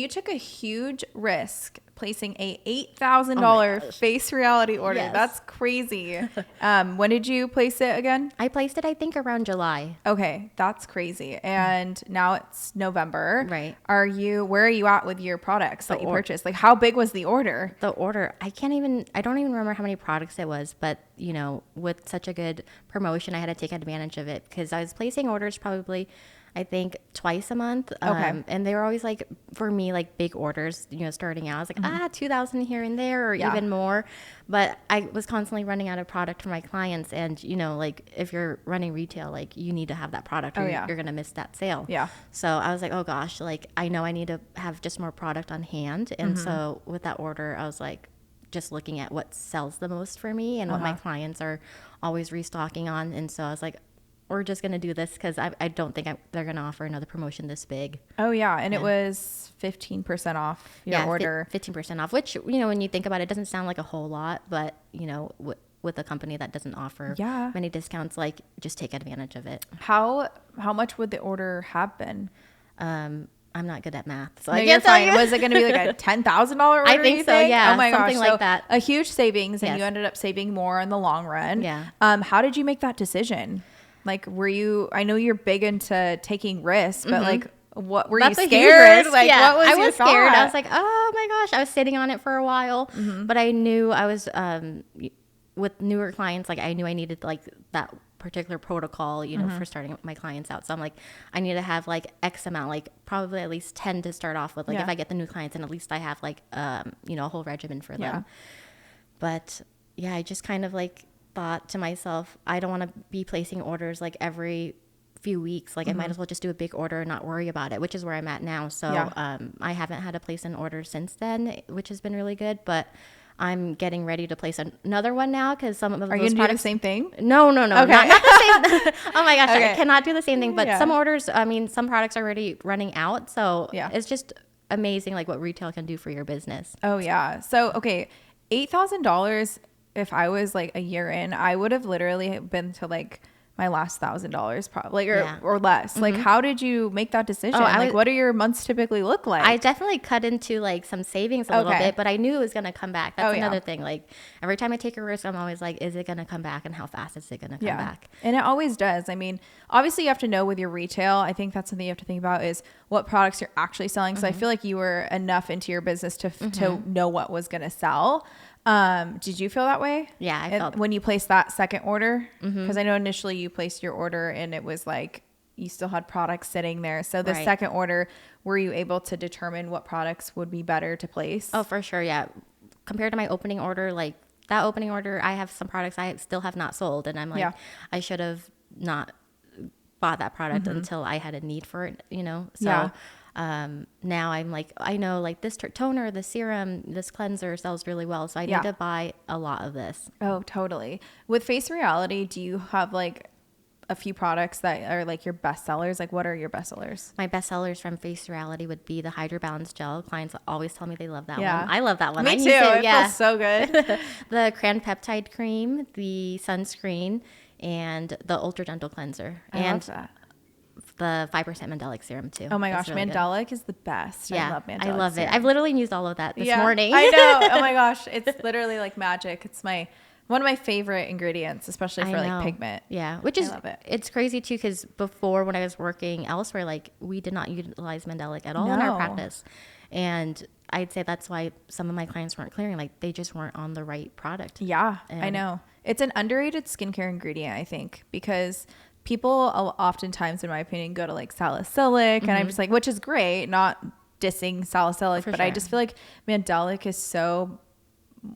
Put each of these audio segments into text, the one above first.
you took a huge risk placing a $8,000 face reality order. Yes. That's crazy. When did you place it again? I placed it, I think, around July. Okay, that's crazy. And now it's November. Right. Where are you at with your products that you purchased? Like, how big was the order? The order, I don't even remember how many products it was, but with such a good promotion, I had to take advantage of it because I was placing orders probably, I think, twice a month. Okay. And they were always like, for me, like big orders, starting out. I was like, 2,000 here and there, or even more. But I was constantly running out of product for my clients. And, like if you're running retail, like you need to have that product or you're going to miss that sale. Yeah. So I was like, oh gosh, like I know I need to have just more product on hand. And so with that order, I was like, just looking at what sells the most for me and what my clients are always restocking on. And so I was like, we're just going to do this because I don't think they're going to offer another promotion this big. Oh, yeah. And it was 15% off your order. 15% off, which, when you think about it, doesn't sound like a whole lot. But, with a company that doesn't offer many discounts, like just take advantage of it. How much would the order have been? I'm not good at math. So no, you're fine. Was it going to be like a $10,000 order? I think so, yeah. Oh my something gosh. like that. A huge savings and you ended up saving more in the long run. Yeah. How did you make that decision? Like, I know you're big into taking risks, but like, what were you scared? Like, what was I was your scared. thought? I was like, oh my gosh, I was sitting on it for a while, but I knew I was, with newer clients, like I knew I needed like that particular protocol, for starting my clients out. So I'm like, I need to have like X amount, like probably at least 10 to start off with. Like if I get the new clients, and at least I have like, a whole regimen for them. But yeah, I just kind of like thought to myself, I don't want to be placing orders like every few weeks. Like I might as well just do a big order and not worry about it, which is where I'm at now. So I haven't had to place an order since then, which has been really good. But I'm getting ready to place another one now because some of those products. Are you going to do the same thing? No. Okay. Not the same. Oh my gosh, Okay. I cannot do the same thing. But some orders, some products are already running out. So it's just amazing like what retail can do for your business. Oh yeah. So, okay. $8,000. If I was like a year in, I would have literally been to like my last $1,000 probably or less. Like, how did you make that decision? What do your months typically look like? I definitely cut into like some savings a little bit, but I knew it was going to come back. That's another thing. Like every time I take a risk, I'm always like, is it going to come back, and how fast is it going to come back? And it always does. I mean, obviously you have to know with your retail. I think that's something you have to think about is what products you're actually selling. So I feel like you were enough into your business to know what was going to sell. Did you feel that way? Yeah, I felt when you placed that second order, because I know initially you placed your order and it was like you still had products sitting there. So the second order, were you able to determine what products would be better to place? Oh, for sure. Yeah. Compared to my opening order, like that opening order, I have some products I still have not sold, and I'm like, I should have not bought that product until I had a need for it, So now I'm like, I know like this toner, the serum, this cleanser sells really well. So I need to buy a lot of this. Oh, totally. With Face Reality, do you have like a few products that are like your best sellers? Like what are your best sellers? My best sellers from Face Reality would be the Hydro Balance Gel. Clients always tell me they love that one. I love that one. Me too. It feels so good. The Cran Peptide Cream, the sunscreen, and the Ultra Gentle Cleanser. I love that. The 5% Mandelic Serum too. Oh my gosh, really Mandelic is the best. Yeah, I love Mandelic. I love it. I've literally used all of that this morning. I know. Oh my gosh, it's literally like magic. It's one of my favorite ingredients, especially for like pigment. Yeah, I love it. It's crazy too because before when I was working elsewhere, like we did not utilize Mandelic at all in our practice, and I'd say that's why some of my clients weren't clearing. Like they just weren't on the right product. Yeah, I know. It's an underrated skincare ingredient, I think, because people oftentimes, in my opinion, go to like salicylic, and I'm just like, which is great, not dissing salicylic, but I just feel like Mandelic is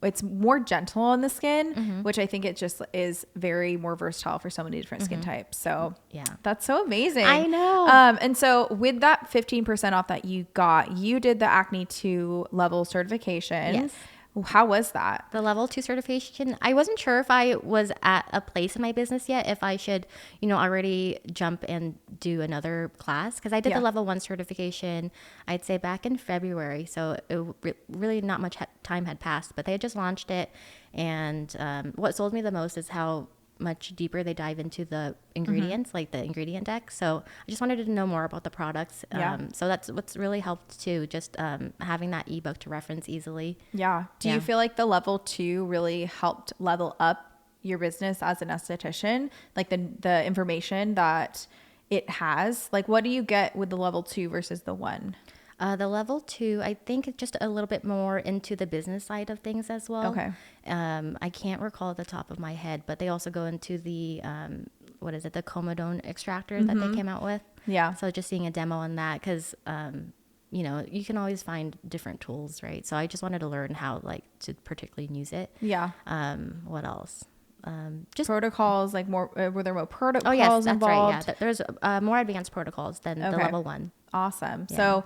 it's more gentle on the skin, which I think it just is very more versatile for so many different skin types. So yeah, that's so amazing. I know. And so with that 15% off that you got, you did the Acne 2 level certification. Yes. How was that? The level 2 certification, I wasn't sure if I was at a place in my business yet, if I should, already jump and do another class. Because I did the level 1 certification, I'd say back in February. So it really not much time had passed, but they had just launched it. And what sold me the most is how much deeper they dive into the ingredients, like the ingredient deck. So I just wanted to know more about the products. So that's what's really helped too, just having that ebook to reference easily. Yeah. Do you feel like the level 2 really helped level up your business as an esthetician? Like the information that it has? Like, what do you get with the level 2 versus the 1? The level 2, I think just a little bit more into the business side of things as well. Okay. I can't recall at the top of my head, but they also go into the, the comedone extractor that they came out with. Yeah. So just seeing a demo on that, because, you can always find different tools, right? So I just wanted to learn how, like, to particularly use it. Yeah. What else? Just protocols, like more, were there more protocols that's involved? right. Yeah. There's more advanced protocols than the level 1. Awesome. Yeah. So,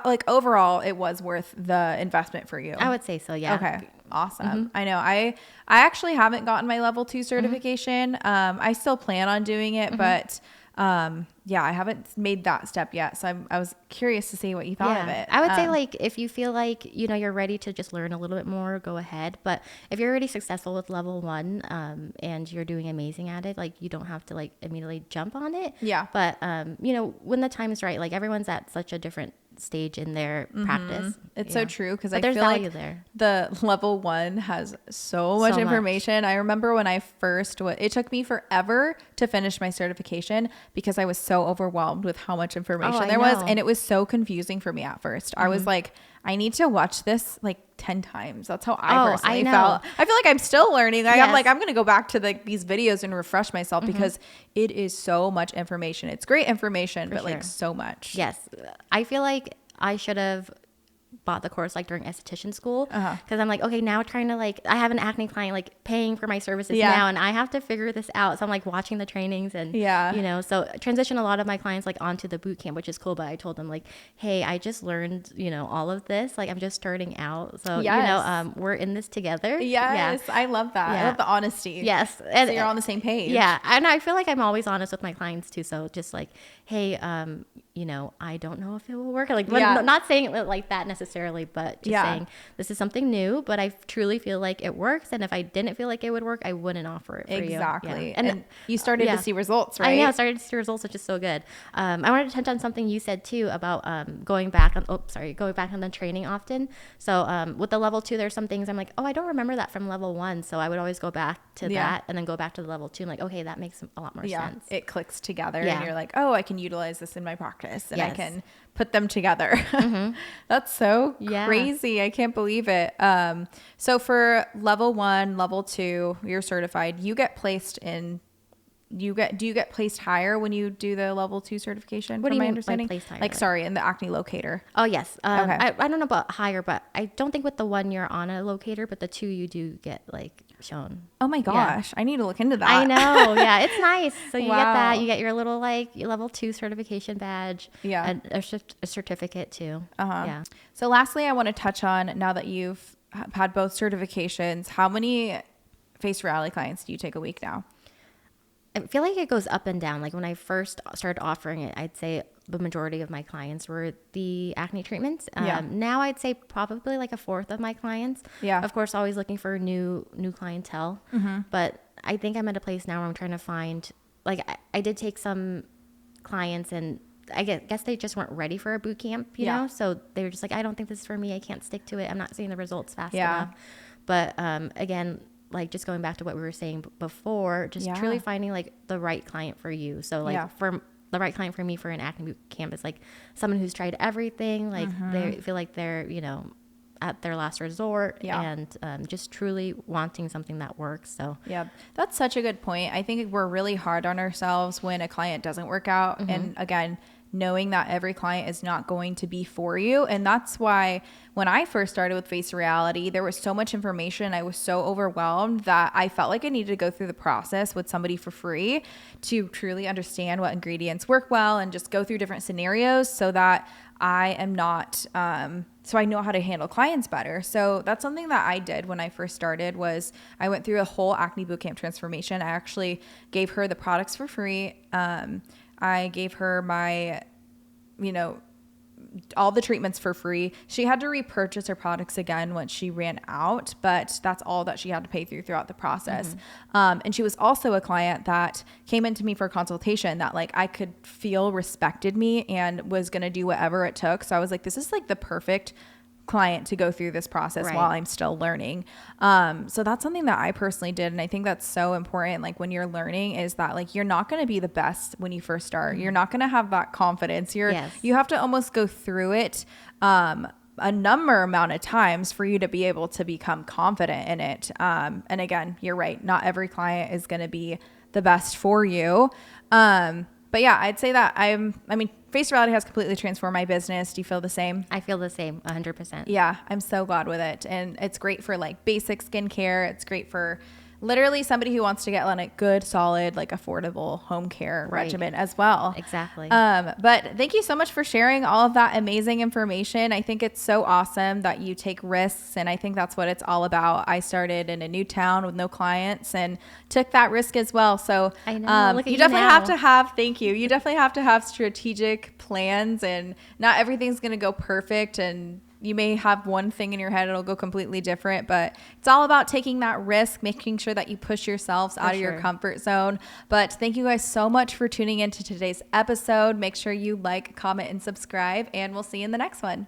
like overall, it was worth the investment for you. I would say so. Yeah. Okay. Awesome. I know. I actually haven't gotten my level 2 certification. I still plan on doing it, but I haven't made that step yet. So I was curious to see what you thought of it. I would say, like, if you feel like, you're ready to just learn a little bit more, go ahead. But if you're already successful with level 1, and you're doing amazing at it, like, you don't have to, like, immediately jump on it. Yeah. But, when the time is right, like, everyone's at such a different stage in their practice. It's so true, because I there's feel value like there. the level 1 has so much information. I remember when I first it took me forever to finish my certification because I was so overwhelmed with how much information there was, and it was so confusing for me at first. I was like, I need to watch this like 10 times. That's how I personally felt. I feel like I'm still learning. I'm like, I'm going to go back to these videos and refresh myself because it is so much information. It's great information, but like so much. Yes. I feel like I should have bought the course like during esthetician school, because I'm like, okay, now trying to, like, I have an acne client like paying for my services now, and I have to figure this out. So I'm like watching the trainings and so transition a lot of my clients like onto the boot camp, which is cool. But I told them, like, hey, I just learned all of this, like, I'm just starting out, so we're in this together. I love that. I love the honesty. And so you're on the same page. And I feel like I'm always honest with my clients too. So just like, hey, I don't know if it will work. Like, not saying it like that necessarily, but just saying this is something new, but I truly feel like it works. And if I didn't feel like it would work, I wouldn't offer it for you. Exactly. And you started to see results, right? I know, I started to see results, which is so good. I wanted to touch on something you said too about going back on the training often. So with the level 2, there's some things I'm like, oh, I don't remember that from level 1. So I would always go back to that and then go back to the level 2. I'm like, okay, that makes a lot more sense. It clicks together and you're like, oh, I can utilize this in my practice. And I can put them together. That's so crazy. I can't believe it. So for level 1, level 2, you're certified. You get placed in. Do you get placed higher when you do the level 2 certification? What do you mean understanding? By placed higher? Like, sorry, in the acne locator. Oh yes. I don't know about higher, but I don't think with the 1 you're on a locator, but the 2 you do get like shown. Oh my gosh, I need to look into that. I know. Yeah, it's nice. So you get that. You get your little like level 2 certification badge. Yeah, and a certificate too. Yeah. So lastly, I want to touch on, now that you've had both certifications, how many face reality clients do you take a week now? I feel like it goes up and down. Like when I first started offering it, I'd say the majority of my clients were the acne treatments. Now I'd say probably like a fourth of my clients. Yeah. Of course, always looking for new clientele. But I think I'm at a place now where I'm trying to find, like, I did take some clients and I guess they just weren't ready for a boot camp, you know? So they were just like, I don't think this is for me. I can't stick to it. I'm not seeing the results fast enough. But again, like just going back to what we were saying before, just truly finding like the right client for you. So like for the right client for me for an acne boot camp is like someone who's tried everything. Like they feel like they're, at their last resort and just truly wanting something that works. So that's such a good point. I think we're really hard on ourselves when a client doesn't work out. And again, knowing that every client is not going to be for you. And that's why when I first started with Face Reality, there was so much information. I was so overwhelmed that I felt like I needed to go through the process with somebody for free to truly understand what ingredients work well and just go through different scenarios so that I am not, so I know how to handle clients better. So that's something that I did when I first started. Was I went through a whole acne bootcamp transformation. I actually gave her the products for free. I gave her my, all the treatments for free. She had to repurchase her products again once she ran out, but that's all that she had to pay throughout the process. And she was also a client that came into me for a consultation that like I could feel respected me and was going to do whatever it took. So I was like, this is like the perfect client to go through this process while I'm still learning. So that's something that I personally did. And I think that's so important. Like when you're learning is that like, you're not going to be the best when you first start. You're not going to have that confidence. You have to almost go through it, a amount of times for you to be able to become confident in it. And again, you're right. Not every client is going to be the best for you. But yeah, I'd say that Face Reality has completely transformed my business. Do you feel the same? I feel the same, 100%. Yeah, I'm so glad with it. And it's great for like basic skincare. It's great for literally somebody who wants to get on a good, solid, like affordable home care regimen as well. Exactly. But thank you so much for sharing all of that amazing information. I think it's so awesome that you take risks. And I think that's what it's all about. I started in a new town with no clients and took that risk as well. So I know. Look at you definitely now. have to have, thank you. You definitely have to have strategic plans, and not everything's going to go perfect, and you may have one thing in your head, it'll go completely different, but it's all about taking that risk, making sure that you push yourselves out of your comfort zone. But thank you guys so much for tuning into today's episode. Make sure you like, comment, and subscribe, and we'll see you in the next one.